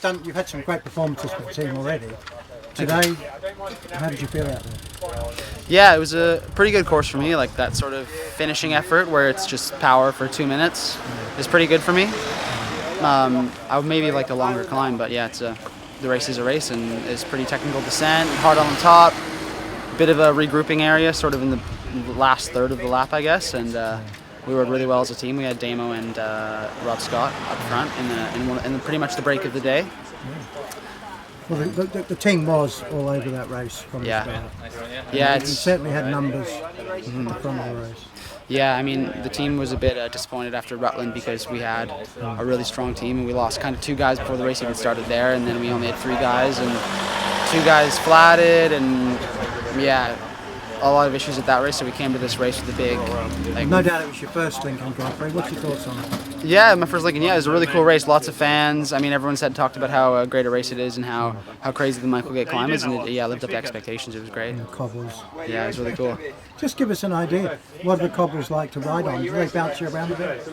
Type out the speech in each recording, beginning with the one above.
you've had some great performances for the team already. Today, how did you feel out there? Yeah, it was a pretty good course for me. Like that sort of finishing effort where it's just power for 2 minutes is pretty good for me. I would maybe like a longer climb, but yeah, the race is a race and it's pretty technical descent, hard on the top, bit of a regrouping area, sort of in the last third of the lap, I guess, and we rode really well as a team. We had Damo and Rob Scott up front in pretty much the break of the day. Well, the team was all over that race from the start. Yeah, you certainly had numbers in the front of the race. Yeah, I mean, the team was a bit disappointed after Rutland because we had a really strong team and we lost kind of 2 guys before the race even started there, and then we only had 3 guys and 2 guys flatted, and yeah, a lot of issues at that race, so we came to this race with a big... No doubt it was your first Lincoln Grand Prix. What's your thoughts on it? Yeah, my first Lincoln, yeah, it was a really cool race, lots of fans. I mean, everyone talked about how great a race it is and how crazy the Michael Gate climb is, and it lived up to expectations. It was great. And the cobbles. Yeah, it was really cool. Just give us an idea. What are the cobbles like to ride on? Do they bounce you around a bit?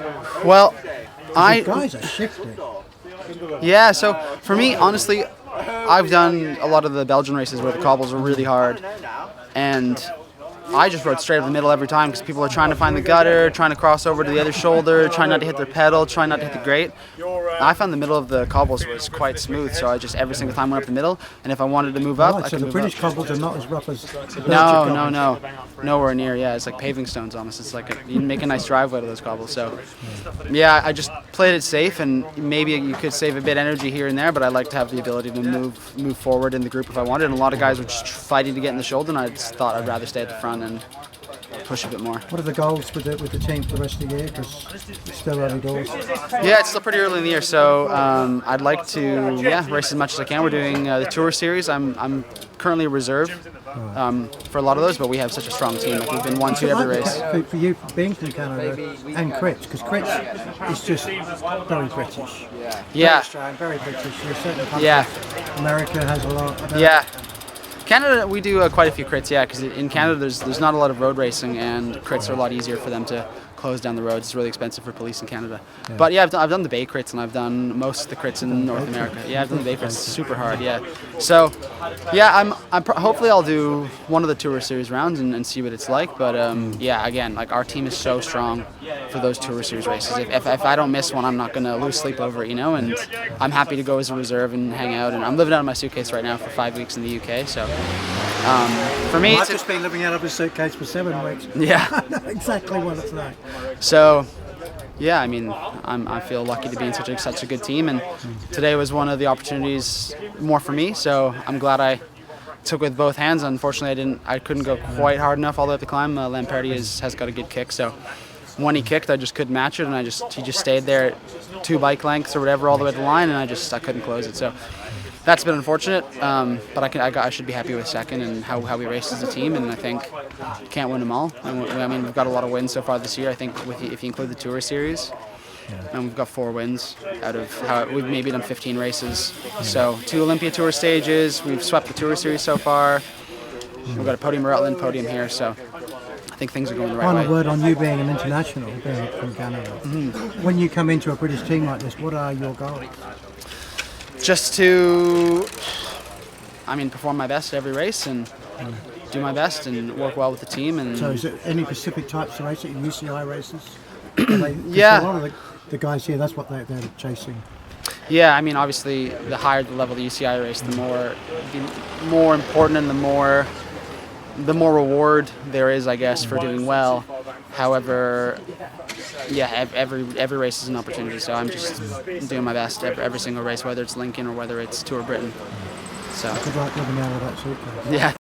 Well, The guys are shifting. Yeah, so for me, honestly, I've done a lot of the Belgian races where the cobbles are really hard, and I just rode straight up the middle every time because people are trying to find the gutter, trying to cross over to the other shoulder, trying not to hit their pedal, trying not to hit the grate. I found the middle of the cobbles was quite smooth, so I just every single time went up the middle, and if I wanted to move up, I So could the move British up. cobbles are not as rough as the Belgian cobbles? No, nowhere near. Yeah, it's like paving stones almost. It's like you make a nice driveway out of those cobbles. So, yeah, I just played it safe, and maybe you could save a bit of energy here and there, but I like to have the ability to move forward in the group if I wanted. And a lot of guys were just fighting to get in the shoulder, and I just thought I'd rather stay at the front and push a bit more. What are the goals with the team for the rest of the year? Because it's still early doors. Yeah, it's still pretty early in the year, so I'd like to race as much as I can. We're doing the Tour Series. I'm currently reserved for a lot of those, but we have such a strong team. Like we've been 1-2 every race. For you being from Canada and Crits, because Crits is just very British. Yeah. Very Australian, very British. You're certain countries. Yeah. America has a lot. Yeah. Canada, we do quite a few crits, yeah, because in Canada there's not a lot of road racing, and crits are a lot easier for them to close down the roads. It's really expensive for police in Canada. Yeah. But yeah, I've done the Bay crits, and I've done most of the crits in North America. Yeah, I've done the Bay crits. It's super hard, yeah. So, yeah, hopefully I'll do one of the Tour Series rounds and see what it's like. But yeah, again, like our team is so strong for those Tour Series races. If I don't miss one, I'm not going to lose sleep over it, you know. And I'm happy to go as a reserve and hang out. And I'm living out of my suitcase right now for 5 weeks in the UK. So for me, I've just been living out of a suitcase for 7 weeks. Yeah, I know exactly what it's like. So, yeah, I mean, I feel lucky to be in such a good team, and today was one of the opportunities more for me. So I'm glad I took with both hands. Unfortunately, I couldn't go quite hard enough all the way up the climb. Lamperti has got a good kick, so when he kicked, I just couldn't match it, and he just stayed there at 2 bike lengths or whatever all the way to the line, and I couldn't close it. So that's been unfortunate, but I should be happy with second and how we raced as a team, and I think can't win them all. I mean, we've got a lot of wins so far this year. I think if you include the Tour Series, and we've got 4 wins out of we've maybe done 15 races. So 2 Olympia Tour stages. We've swept the Tour Series so far. We've got a podium at Rutland, podium here. So I think things are going the right way. Final word on you being an international, being from Canada. When you come into a British team like this, what are your goals? Just to, perform my best at every race and do my best and work well with the team. And so is there any specific types of racing, UCI races? Yeah. A lot of the guys here, that's what they're chasing. Yeah, I mean, obviously, the higher the level of the UCI race, the more important and the more reward there is, I guess, for doing well. However, yeah, every race is an opportunity, so I'm just doing my best every single race, whether it's Lincoln or whether it's Tour of Britain. So good luck living out of that suitcase. Yeah.